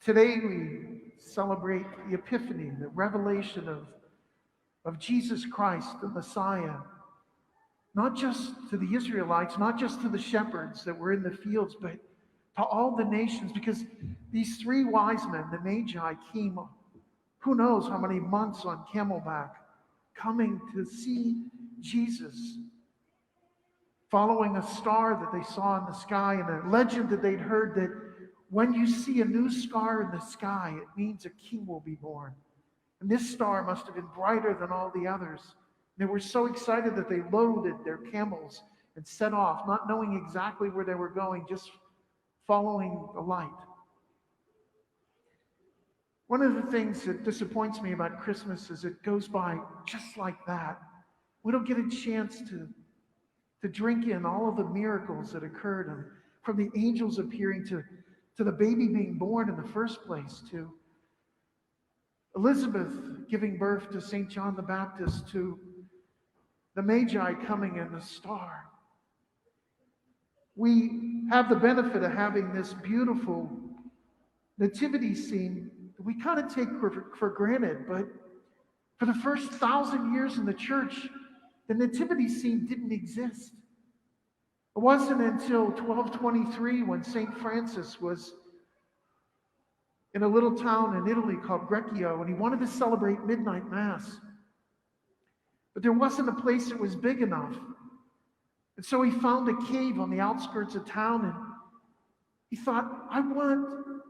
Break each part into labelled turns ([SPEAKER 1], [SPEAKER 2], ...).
[SPEAKER 1] Today we celebrate the Epiphany, the revelation of Jesus Christ, the Messiah, not just to the Israelites, not just to the shepherds that were in the fields, but to all the nations, because these three wise men, the Magi, came, who knows how many months on camelback, coming to see Jesus, following a star that they saw in the sky, and a legend that they'd heard that when you see a new star in the sky, it means a king will be born. And this star must have been brighter than all the others. They were so excited that they loaded their camels and set off, not knowing exactly where they were going, just following the light. One of the things that disappoints me about Christmas is it goes by just like that. We don't get a chance to drink in all of the miracles that occurred, and from the angels appearing to the baby being born in the first place, to Elizabeth giving birth to St. John the Baptist, to the Magi coming in the star. We have the benefit of having this beautiful nativity scene that we kind of take for granted, but for the first 1,000 years in the church, the nativity scene didn't exist. It wasn't until 1223 when St. Francis was in a little town in Italy called Greccio, and he wanted to celebrate midnight mass. But there wasn't a place that was big enough. And so he found a cave on the outskirts of town, and he thought, I want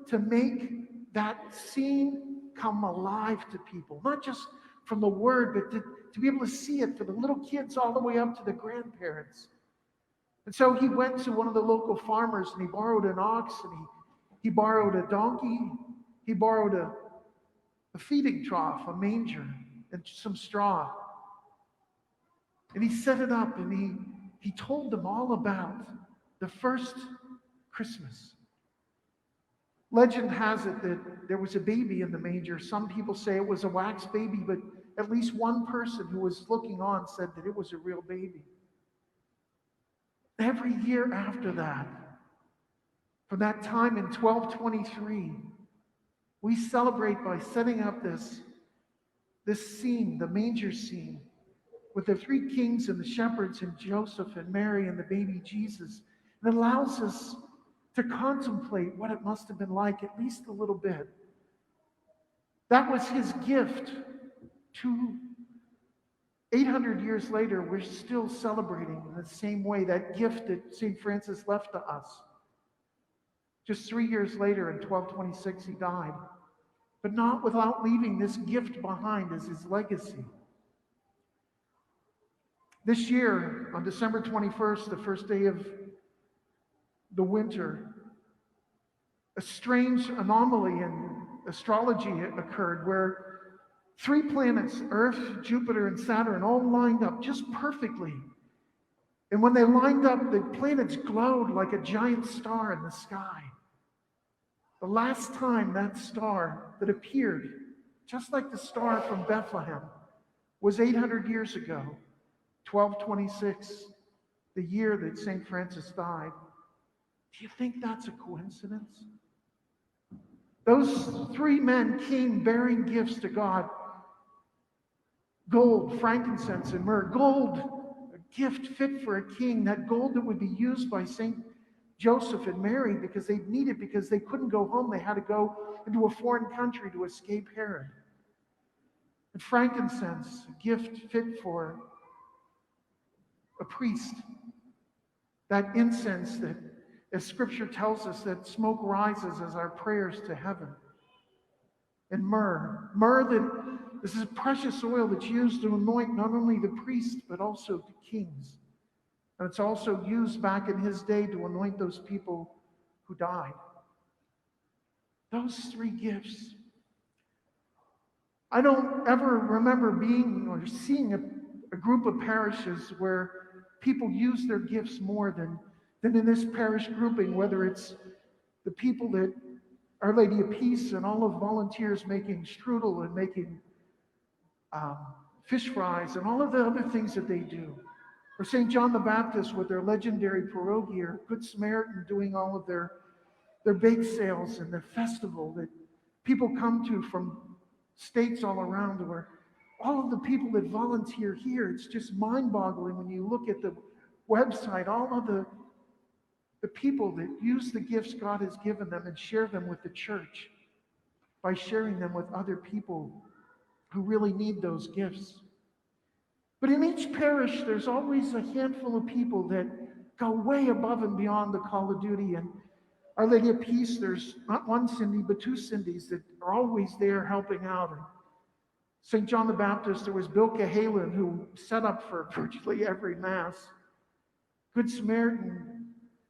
[SPEAKER 1] to make that scene come alive to people, not just from the word, but to be able to see it for the little kids all the way up to the grandparents. And so he went to one of the local farmers, and he borrowed an ox, and he borrowed a donkey, he borrowed a feeding trough, a manger, and some straw. And he set it up, and he told them all about the first Christmas. Legend has it that there was a baby in the manger. Some people say it was a wax baby, but at least one person who was looking on said that it was a real baby. Every year after that, from that time in 1223, we celebrate by setting up this scene, the manger scene, with the three kings and the shepherds and Joseph and Mary and the baby Jesus. And it allows us to contemplate what it must have been like, at least a little bit. That was his gift to 800 years later. We're still celebrating in the same way that gift that St. Francis left to us. Just 3 years later, in 1226, he died, but not without leaving this gift behind as his legacy. This year, on December 21st, the first day of the winter, a strange anomaly in astrology occurred where three planets, Earth, Jupiter, and Saturn, all lined up just perfectly. And when they lined up, the planets glowed like a giant star in the sky. The last time that star that appeared, just like the star from Bethlehem, was 800 years ago, 1226, the year that St. Francis died. Do you think that's a coincidence? Those three men came bearing gifts to God. Gold, frankincense, and myrrh. Gold, a gift fit for a king. That gold that would be used by St. Joseph and Mary because they needed, because they couldn't go home. They had to go into a foreign country to escape Herod. And frankincense, a gift fit for a priest. That incense that, as Scripture tells us, that smoke rises as our prayers to heaven. And myrrh. Myrrh, that this is a precious oil that's used to anoint not only the priest, but also the kings. And it's also used back in his day to anoint those people who died. Those three gifts. I don't ever remember being or seeing a group of parishes where people use their gifts more than in this parish grouping, whether it's the people that Our Lady of Peace and all of the volunteers making strudel and making fish fries and all of the other things that they do. Or St. John the Baptist with their legendary pierogi, or Good Samaritan doing all of their bake sales and their festival. That people come to from states all around, where all of the people that volunteer here, it's just mind-boggling when you look at the website, all of the people that use the gifts God has given them and share them with the church by sharing them with other people who really need those gifts. But in each parish, there's always a handful of people that go way above and beyond the call of duty. And Our Lady of Peace, there's not one Cindy, but two Cindys that are always there helping out. And St. John the Baptist, there was Bill Cahalan, who set up for virtually every Mass. Good Samaritan,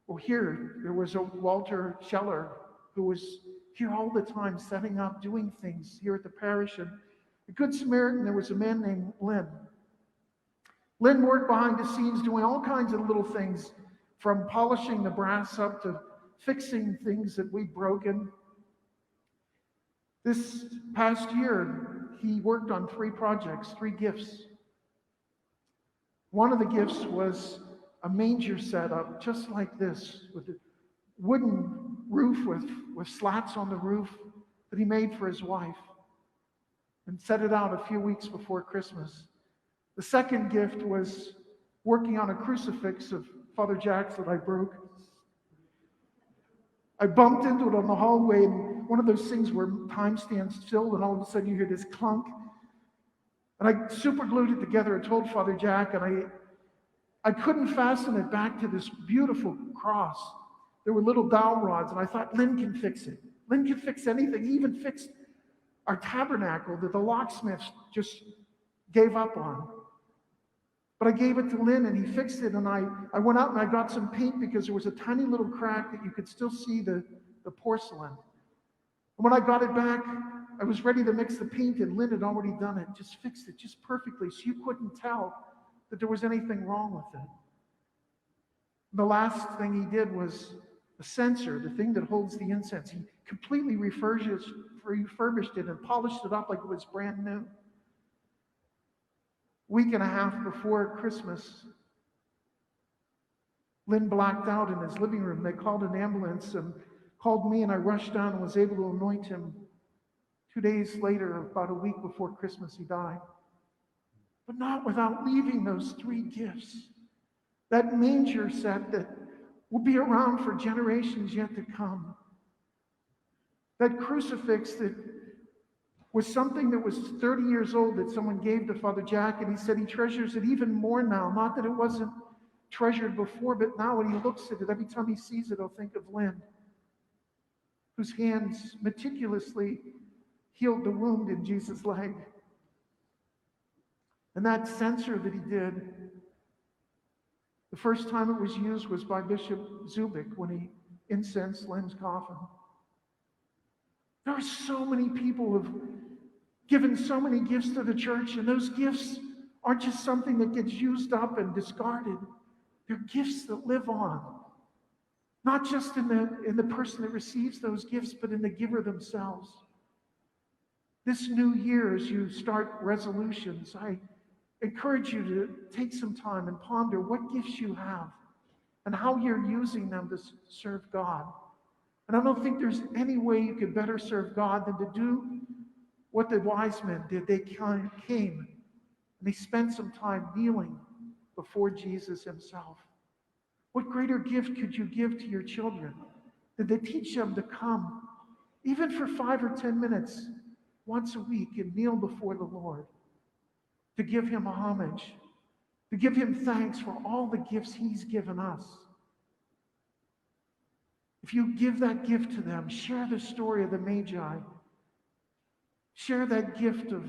[SPEAKER 1] well, here, there was a Walter Scheller, who was here all the time, setting up, doing things here at the parish. And the Good Samaritan, there was a man named Lynn. Lynn worked behind the scenes doing all kinds of little things, from polishing the brass up to fixing things that we'd broken. This past year, he worked on 3 projects, 3 gifts. One of the gifts was a manger set up just like this, with a wooden roof with slats on the roof that he made for his wife and set it out a few weeks before Christmas. The second gift was working on a crucifix of Father Jack's that I broke. I bumped into it on the hallway, and one of those things where time stands still, and all of a sudden you hear this clunk. And I super glued it together and told Father Jack, and I couldn't fasten it back to this beautiful cross. There were little dowel rods, and I thought, Lynn can fix it. Lynn can fix anything. He even fixed our tabernacle that the locksmiths just gave up on. But I gave it to Lynn, and he fixed it, and I went out and I got some paint, because there was a tiny little crack that you could still see the porcelain. And when I got it back, I was ready to mix the paint, and Lynn had already done it, just fixed it just perfectly, so you couldn't tell that there was anything wrong with it. The last thing he did was the censer, the thing that holds the incense. He completely refurbished it and polished it up like it was brand new. Week and a half before Christmas, Lynn blacked out in his living room. They called an ambulance and called me, and I rushed down and was able to anoint him. 2 days later, about a week before Christmas, he died. But not without leaving those 3 gifts. That manger set that will be around for generations yet to come. That crucifix that was something that was 30 years old that someone gave to Father Jack, and he said he treasures it even more now. Not that it wasn't treasured before, but now when he looks at it, every time he sees it, he'll think of Lynn, whose hands meticulously healed the wound in Jesus' leg. And that censer that he did, the first time it was used was by Bishop Zubik when he incensed Lynn's coffin. There are so many people who have given so many gifts to the church, and those gifts aren't just something that gets used up and discarded. They're gifts that live on, not just in the person that receives those gifts, but in the giver themselves. This new year, as you start resolutions, I encourage you to take some time and ponder what gifts you have and how you're using them to serve God. And I don't think there's any way you could better serve God than to do what the wise men did. They came and they spent some time kneeling before Jesus himself. What greater gift could you give to your children than to teach them to come, even for 5 or 10 minutes, once a week, and kneel before the Lord, to give him a homage, to give him thanks for all the gifts he's given us. If you give that gift to them, share the story of the Magi. Share that gift of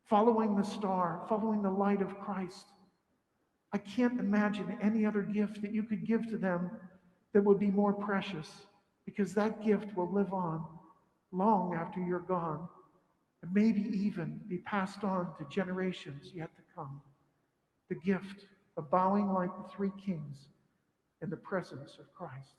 [SPEAKER 1] following the star, following the light of Christ. I can't imagine any other gift that you could give to them that would be more precious, because that gift will live on long after you're gone, and maybe even be passed on to generations yet to come. The gift of bowing like the 3 kings in the presence of Christ.